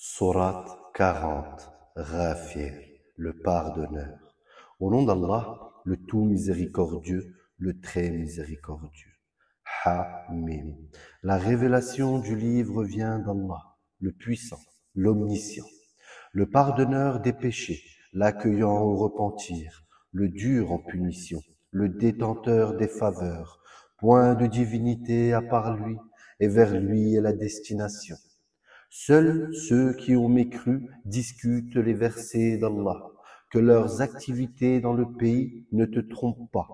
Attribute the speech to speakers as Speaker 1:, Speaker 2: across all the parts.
Speaker 1: Sourate 40, Ghafir, le pardonneur. Au nom d'Allah, le tout miséricordieux, le très miséricordieux. Ha-Mim. La révélation du livre vient d'Allah, le puissant, l'omniscient, le pardonneur des péchés, l'accueillant au repentir, le dur en punition, le détenteur des faveurs, point de divinité à part lui, et vers lui est la destination. Seuls ceux qui ont mécru discutent les versets d'Allah, que leurs activités dans le pays ne te trompent pas.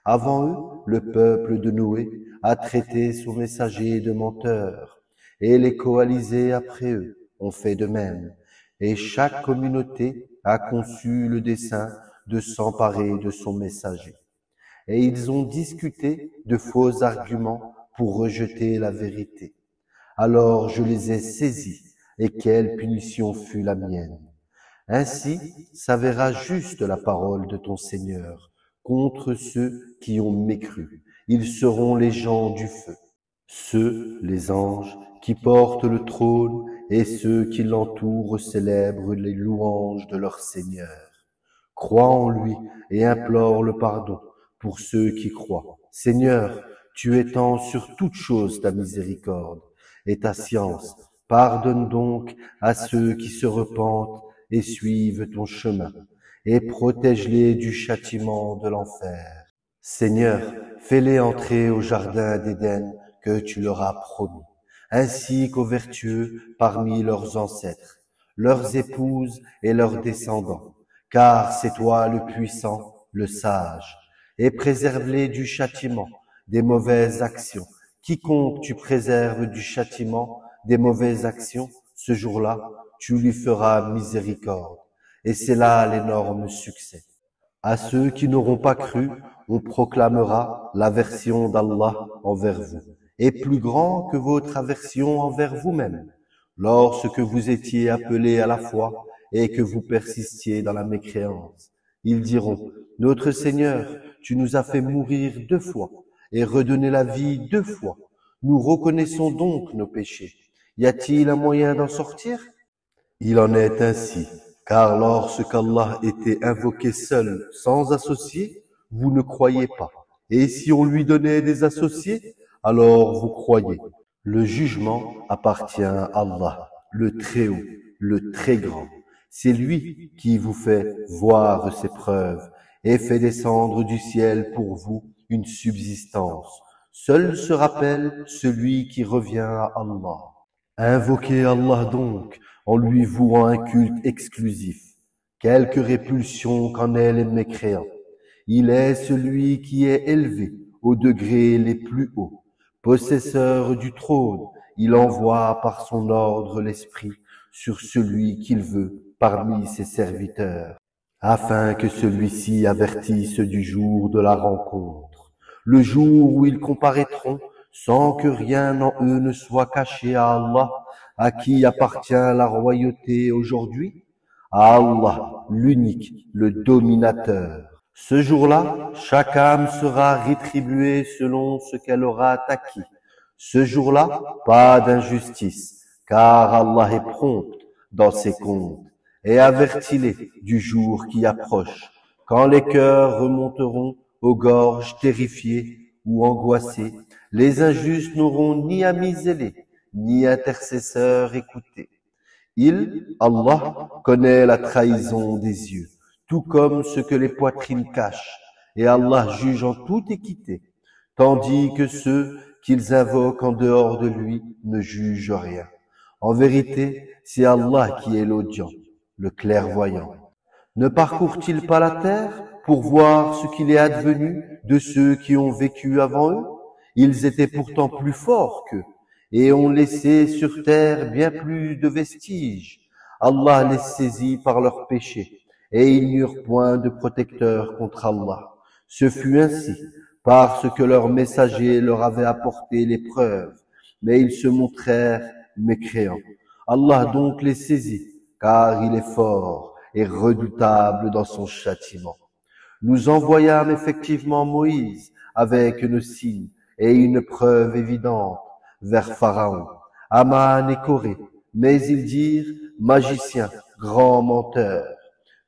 Speaker 1: Avant eux, le peuple de Noé a traité son messager de menteur, et les coalisés après eux ont fait de même, et chaque communauté a conçu le dessein de s'emparer de son messager. Et ils ont discuté de faux arguments pour rejeter la vérité. Alors je les ai saisis, et quelle punition fut la mienne. Ainsi s'avéra juste la parole de ton Seigneur contre ceux qui ont mécru. Ils seront les gens du feu. Ceux, les anges, qui portent le trône, et ceux qui l'entourent célèbrent les louanges de leur Seigneur. Crois en lui et implore le pardon pour ceux qui croient. Seigneur, tu étends sur toute chose ta miséricorde et ta science. Pardonne donc à ceux qui se repentent et suivent ton chemin, et protège-les du châtiment de l'enfer. Seigneur, fais-les entrer au jardin d'Éden que tu leur as promis, ainsi qu'aux vertueux parmi leurs ancêtres, leurs épouses et leurs descendants, car c'est toi le puissant, le sage, et préserve-les du châtiment, des mauvaises actions. Quiconque tu préserves du châtiment, des mauvaises actions, ce jour-là, tu lui feras miséricorde. Et c'est là l'énorme succès. À ceux qui n'auront pas cru, on proclamera l'aversion d'Allah envers vous, et plus grand que votre aversion envers vous-même, lorsque vous étiez appelés à la foi et que vous persistiez dans la mécréance. Ils diront, notre Seigneur, tu nous as fait mourir 2 fois et redonner la vie 2 fois. Nous reconnaissons donc nos péchés. Y a-t-il un moyen d'en sortir? Il en est ainsi, car lorsqu'Allah était invoqué seul, sans associé, vous ne croyez pas. Et si on lui donnait des associés, alors vous croyez. Le jugement appartient à Allah, le Très-Haut, le Très-Grand. C'est lui qui vous fait voir ses preuves et fait descendre du ciel pour vous une subsistance. Seul se rappelle celui qui revient à Allah. Invoquez Allah donc en lui vouant un culte exclusif, quelque répulsion qu'en ait les mécréants. Il est celui qui est élevé aux degrés les plus hauts, possesseur du trône. Il envoie par son ordre l'esprit sur celui qu'il veut parmi ses serviteurs, afin que celui-ci avertisse du jour de la rencontre, le jour où ils comparaîtront sans que rien en eux ne soit caché à Allah, à qui appartient la royauté aujourd'hui, à Allah, l'unique, le dominateur. Ce jour-là, chaque âme sera rétribuée selon ce qu'elle aura acquis. Ce jour-là, pas d'injustice, car Allah est prompt dans ses comptes, et avertis-les du jour qui approche, quand les cœurs remonteront aux gorges terrifiées ou angoissées. Les injustes n'auront ni amis zélés, ni intercesseurs écoutés. Allah, connaît la trahison des yeux, tout comme ce que les poitrines cachent, et Allah juge en toute équité, tandis que ceux qu'ils invoquent en dehors de lui ne jugent rien. En vérité, c'est Allah qui est l'audient, le clairvoyant. Ne parcourent-ils pas la terre pour voir ce qu'il est advenu de ceux qui ont vécu avant eux? Ils étaient pourtant plus forts qu'eux et ont laissé sur terre bien plus de vestiges. Allah les saisit par leurs péchés et ils n'eurent point de protecteur contre Allah. Ce fut ainsi parce que leurs messagers leur avaient apporté les preuves, mais ils se montrèrent mécréants. Allah donc les saisit, car il est fort et redoutable dans son châtiment. Nous envoyâmes effectivement Moïse avec nos signes et une preuve évidente vers Pharaon, Aman et Corée, mais ils dirent, magicien, grand menteur.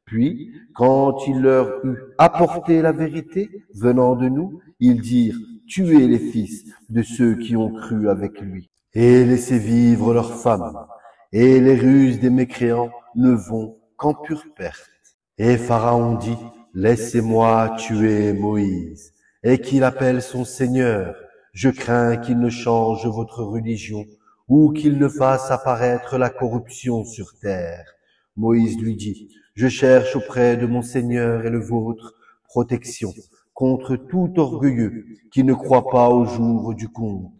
Speaker 1: Puis, quand il leur eut apporté la vérité venant de nous, ils dirent, tuez les fils de ceux qui ont cru avec lui, et laissez vivre leurs femmes, et les ruses des mécréants ne vont qu'en pure perte. Et Pharaon dit, laissez-moi tuer Moïse, et qu'il appelle son Seigneur. Je crains qu'il ne change votre religion, ou qu'il ne fasse apparaître la corruption sur terre. Moïse lui dit, je cherche auprès de mon Seigneur et le vôtre protection contre tout orgueilleux qui ne croit pas au jour du compte.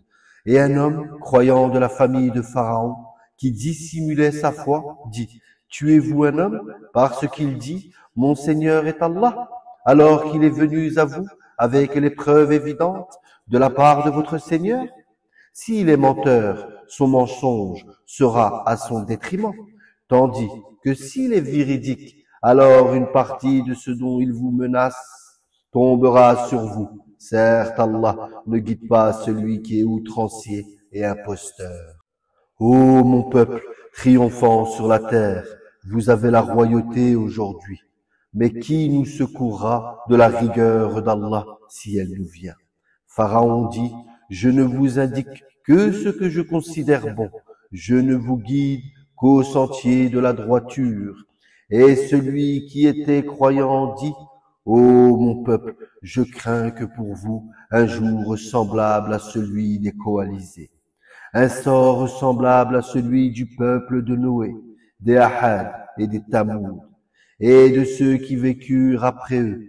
Speaker 1: Et un homme, croyant de la famille de Pharaon, qui dissimulait sa foi, dit, tuez-vous un homme parce qu'il dit, mon Seigneur est Allah, alors qu'il est venu à vous avec les preuves évidentes de la part de votre Seigneur? S'il est menteur, son mensonge sera à son détriment, tandis que s'il est véridique, alors une partie de ce dont il vous menace tombera sur vous. Certes, Allah ne guide pas celui qui est outrancier et imposteur. Ô mon peuple, triomphant sur la terre, vous avez la royauté aujourd'hui. Mais qui nous secourra de la rigueur d'Allah si elle nous vient? Pharaon dit, je ne vous indique que ce que je considère bon. Je ne vous guide qu'au sentier de la droiture. Et celui qui était croyant dit, ô mon peuple, je crains que pour vous un jour semblable à celui des coalisés, un sort semblable à celui du peuple de Noé, des Ahad et des Tamoud, et de ceux qui vécurent après eux.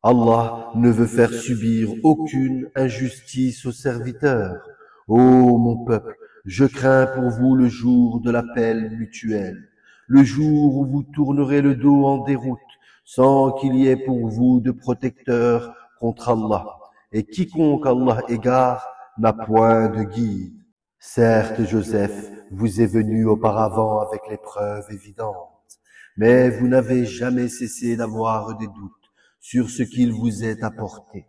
Speaker 1: Allah ne veut faire subir aucune injustice aux serviteurs. Ô mon peuple, je crains pour vous le jour de l'appel mutuel, le jour où vous tournerez le dos en déroute, sans qu'il y ait pour vous de protecteur contre Allah. Et quiconque Allah égare n'a point de guide. Certes, Joseph vous est venu auparavant avec les preuves évidentes, mais vous n'avez jamais cessé d'avoir des doutes sur ce qu'il vous est apporté.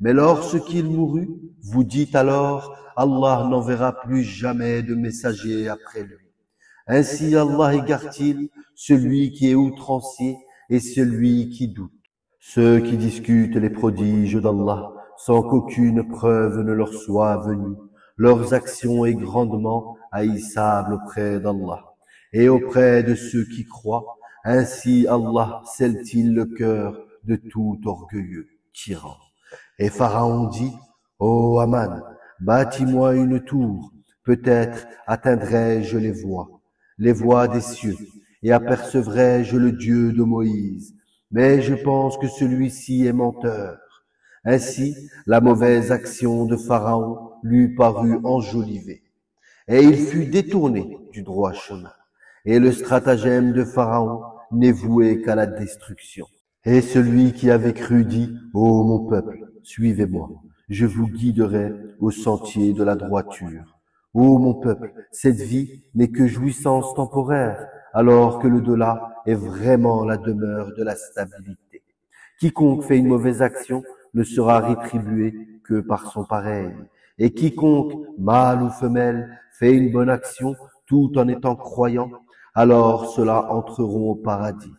Speaker 1: Mais lorsqu'il mourut, vous dites alors, Allah n'enverra plus jamais de messager après lui. Ainsi Allah égare-t-il celui qui est outrancier et celui qui doute. Ceux qui discutent les prodiges d'Allah sans qu'aucune preuve ne leur soit venue, leurs actions est grandement haïssable auprès d'Allah et auprès de ceux qui croient. Ainsi Allah scelle-t-il le cœur de tout orgueilleux tyran. Et Pharaon dit, ô Aman, bâtis-moi une tour, peut-être atteindrai-je les voies des cieux, et apercevrai-je le Dieu de Moïse. Mais je pense que celui-ci est menteur. Ainsi, la mauvaise action de Pharaon lui parut enjolivée, et il fut détourné du droit chemin. Et le stratagème de Pharaon n'est voué qu'à la destruction. Et celui qui avait cru dit, ô mon peuple, suivez-moi, je vous guiderai au sentier de la droiture. Ô mon peuple, cette vie n'est que jouissance temporaire, alors que l'au-delà est vraiment la demeure de la stabilité. Quiconque fait une mauvaise action ne sera rétribué que par son pareil. Et quiconque, mâle ou femelle, fait une bonne action tout en étant croyant, alors ceux-là entreront au paradis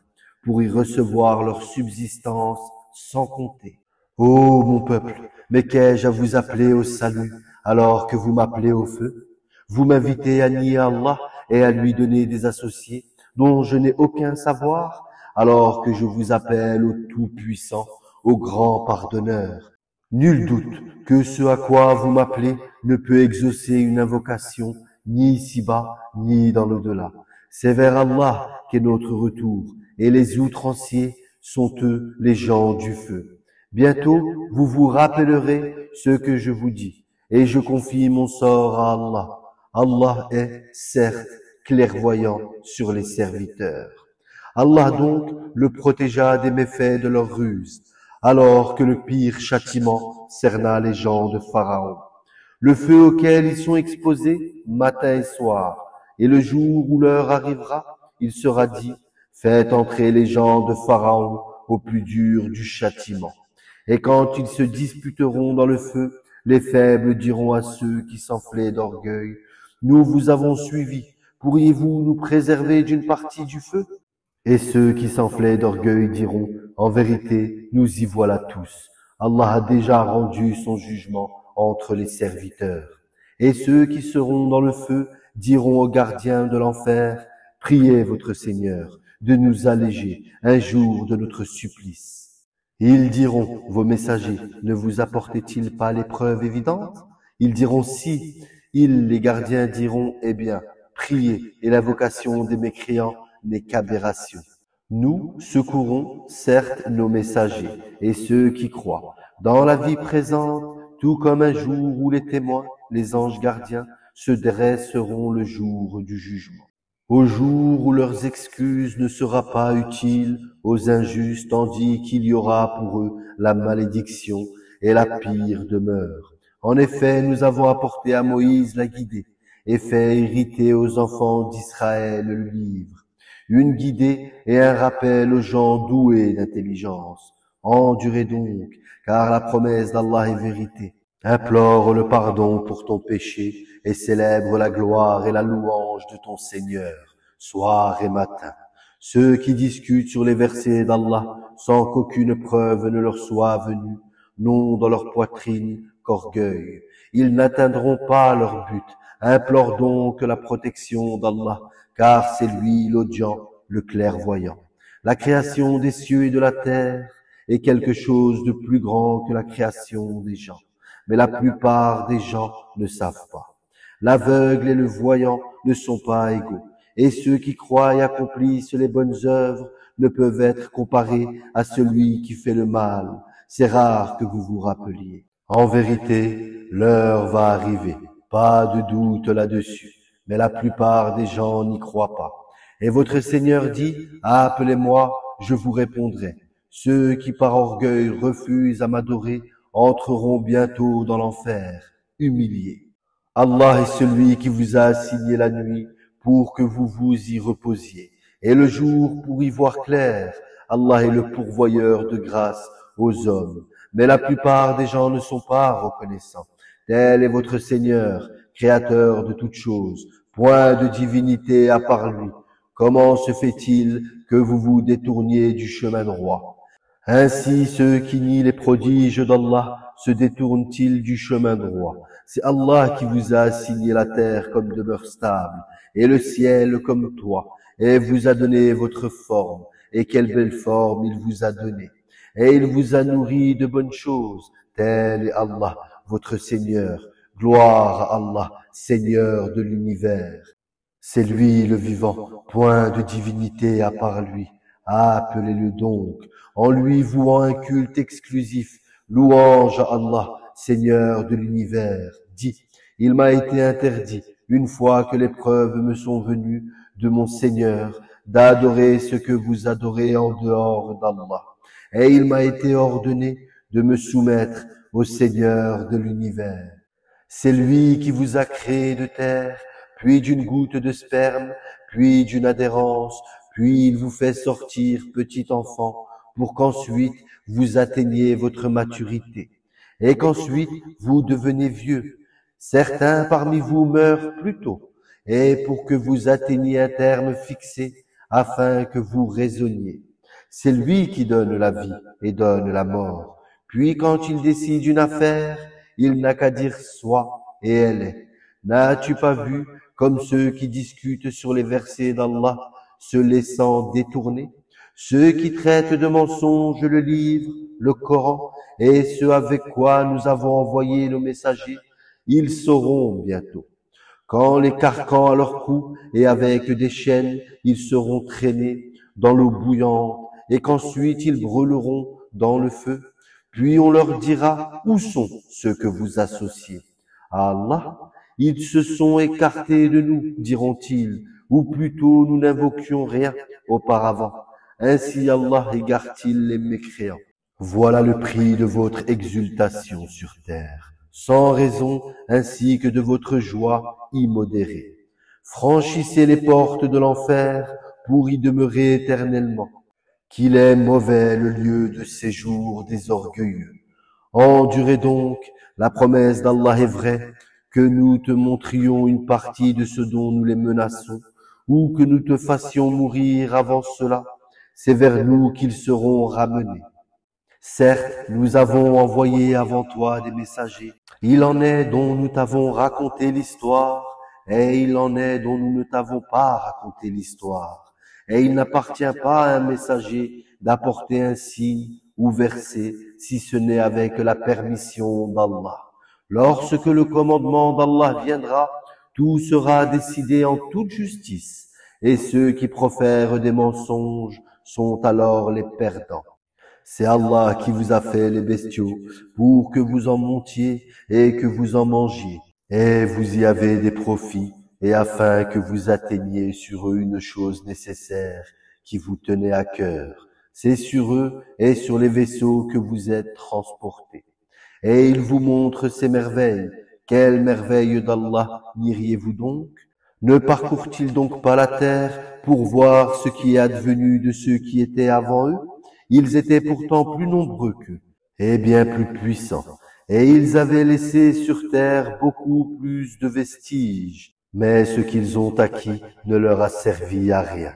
Speaker 1: pour y recevoir leur subsistance sans compter. Ô mon peuple, mais qu'ai-je à vous appeler au salut alors que vous m'appelez au feu? Vous m'invitez à nier Allah et à lui donner des associés dont je n'ai aucun savoir, alors que je vous appelle au Tout-Puissant, au Grand Pardonneur. Nul doute que ce à quoi vous m'appelez ne peut exaucer une invocation, ni ici-bas, ni dans l'au-delà. C'est vers Allah qu'est notre retour, et les outranciers sont eux les gens du feu. Bientôt, vous vous rappellerez ce que je vous dis, et je confie mon sort à Allah. Allah est, certes, clairvoyant sur les serviteurs. Allah donc le protégea des méfaits de leur ruse, alors que le pire châtiment cerna les gens de Pharaon. Le feu auquel ils sont exposés matin et soir, et le jour où l'heure arrivera, il sera dit, faites entrer les gens de Pharaon au plus dur du châtiment. Et quand ils se disputeront dans le feu, les faibles diront à ceux qui s'enflaient d'orgueil, nous vous avons suivis pourriez-vous nous préserver d'une partie du feu? Et ceux qui s'enflaient d'orgueil diront, en vérité, nous y voilà tous. Allah a déjà rendu son jugement entre les serviteurs. Et ceux qui seront dans le feu diront aux gardiens de l'enfer, priez votre Seigneur de nous alléger un jour de notre supplice. Ils diront, vos messagers, ne vous apportaient-ils pas les preuves évidentes? Ils diront si. Les gardiens diront, eh bien, priez, et l'invocation des mécréants n'est qu'aberration. Nous secourons certes nos messagers et ceux qui croient dans la vie présente, tout comme un jour où les témoins, les anges gardiens, se dresseront le jour du jugement. Au jour où leurs excuses ne sera pas utile aux injustes, tandis qu'il y aura pour eux la malédiction et la pire demeure. En effet, nous avons apporté à Moïse la guidée et fait hériter aux enfants d'Israël le livre. Une guidée et un rappel aux gens doués d'intelligence. Endurez donc, car la promesse d'Allah est vérité. Implore le pardon pour ton péché et célèbre la gloire et la louange de ton Seigneur, soir et matin. Ceux qui discutent sur les versets d'Allah sans qu'aucune preuve ne leur soit venue, n'ont dans leur poitrine qu'orgueil. Ils n'atteindront pas leur but. Implore donc la protection d'Allah, car c'est lui l'audient, le clairvoyant. La création des cieux et de la terre est quelque chose de plus grand que la création des gens. Mais la plupart des gens ne savent pas. L'aveugle et le voyant ne sont pas égaux. Et ceux qui croient et accomplissent les bonnes œuvres ne peuvent être comparés à celui qui fait le mal. C'est rare que vous vous rappeliez. En vérité, l'heure va arriver. Pas de doute là-dessus. Mais la plupart des gens n'y croient pas. Et votre Seigneur dit, appelez-moi, je vous répondrai. Ceux qui par orgueil refusent à m'adorer entreront bientôt dans l'enfer, humiliés. Allah est celui qui vous a assigné la nuit pour que vous vous y reposiez, et le jour pour y voir clair. Allah est le pourvoyeur de grâce aux hommes. Mais la plupart des gens ne sont pas reconnaissants. Tel est votre Seigneur, créateur de toutes choses, point de divinité à part lui. Comment se fait-il que vous vous détourniez du chemin droit? Ainsi ceux qui nient les prodiges d'Allah se détournent-ils du chemin droit? C'est Allah qui vous a assigné la terre comme demeure stable, et le ciel comme toit, et vous a donné votre forme, et quelle belle forme il vous a donnée. Et il vous a nourri de bonnes choses, tel est Allah, votre Seigneur. Gloire à Allah, Seigneur de l'univers. C'est lui le vivant, point de divinité à part lui. Appelez-le donc, en lui vouant un culte exclusif. Louange à Allah, Seigneur de l'univers. Dis, il m'a été interdit, une fois que les preuves me sont venues de mon Seigneur, d'adorer ce que vous adorez en dehors d'Allah. Et il m'a été ordonné de me soumettre au Seigneur de l'univers. C'est lui qui vous a créé de terre, puis d'une goutte de sperme, puis d'une adhérence, puis il vous fait sortir petit enfant, pour qu'ensuite vous atteigniez votre maturité, et qu'ensuite vous devenez vieux. Certains parmi vous meurent plus tôt, et pour que vous atteigniez un terme fixé, afin que vous raisonniez. C'est lui qui donne la vie et donne la mort. Puis quand il décide une affaire, il n'a qu'à dire soit, et elle est. N'as-tu pas vu, comme ceux qui discutent sur les versets d'Allah, se laissant détourner, ceux qui traitent de mensonges le livre, le Coran, et ceux avec quoi nous avons envoyé nos messagers, ils sauront bientôt. Quand les carcans à leur cou et avec des chaînes, ils seront traînés dans l'eau bouillante, et qu'ensuite ils brûleront dans le feu. Puis on leur dira, où sont ceux que vous associez à Allah? Ils se sont écartés de nous, diront-ils, ou plutôt nous n'invoquions rien auparavant. Ainsi Allah égare-t-il les mécréants. Voilà le prix de votre exultation sur terre, sans raison ainsi que de votre joie immodérée. Franchissez les portes de l'enfer pour y demeurer éternellement. Qu'il est mauvais le lieu de séjour des orgueilleux. Endurez donc, la promesse d'Allah est vraie, que nous te montrions une partie de ce dont nous les menaçons, ou que nous te fassions mourir avant cela, c'est vers nous qu'ils seront ramenés. Certes, nous avons envoyé avant toi des messagers. Il en est dont nous t'avons raconté l'histoire, et il en est dont nous ne t'avons pas raconté l'histoire. Et il n'appartient pas à un messager d'apporter un signe ou verset, si ce n'est avec la permission d'Allah. Lorsque le commandement d'Allah viendra, tout sera décidé en toute justice, et ceux qui profèrent des mensonges sont alors les perdants. C'est Allah qui vous a fait les bestiaux pour que vous en montiez et que vous en mangiez, et vous y avez des profits, et afin que vous atteigniez sur eux une chose nécessaire qui vous tenait à cœur. C'est sur eux et sur les vaisseaux que vous êtes transportés. Et il vous montre ces merveilles. Quelles merveilles d'Allah n'iriez-vous donc? Ne parcourt-il donc pas la terre pour voir ce qui est advenu de ceux qui étaient avant eux? Ils étaient pourtant plus nombreux qu'eux, et bien plus puissants, et ils avaient laissé sur terre beaucoup plus de vestiges, mais ce qu'ils ont acquis ne leur a servi à rien.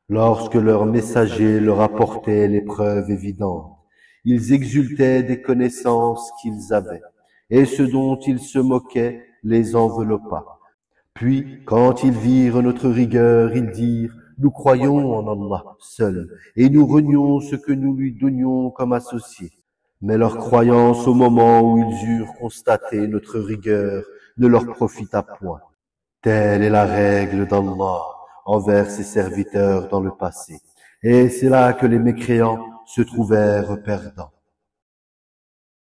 Speaker 1: Lorsque leurs messagers leur apportaient les preuves évidentes, ils exultaient des connaissances qu'ils avaient, et ce dont ils se moquaient les enveloppa. Puis, quand ils virent notre rigueur, ils dirent: nous croyons en Allah seul, et nous renions ce que nous lui donnions comme associé. Mais leur croyance au moment où ils eurent constaté notre rigueur ne leur profita point. Telle est la règle d'Allah envers ses serviteurs dans le passé, et c'est là que les mécréants se trouvèrent perdants.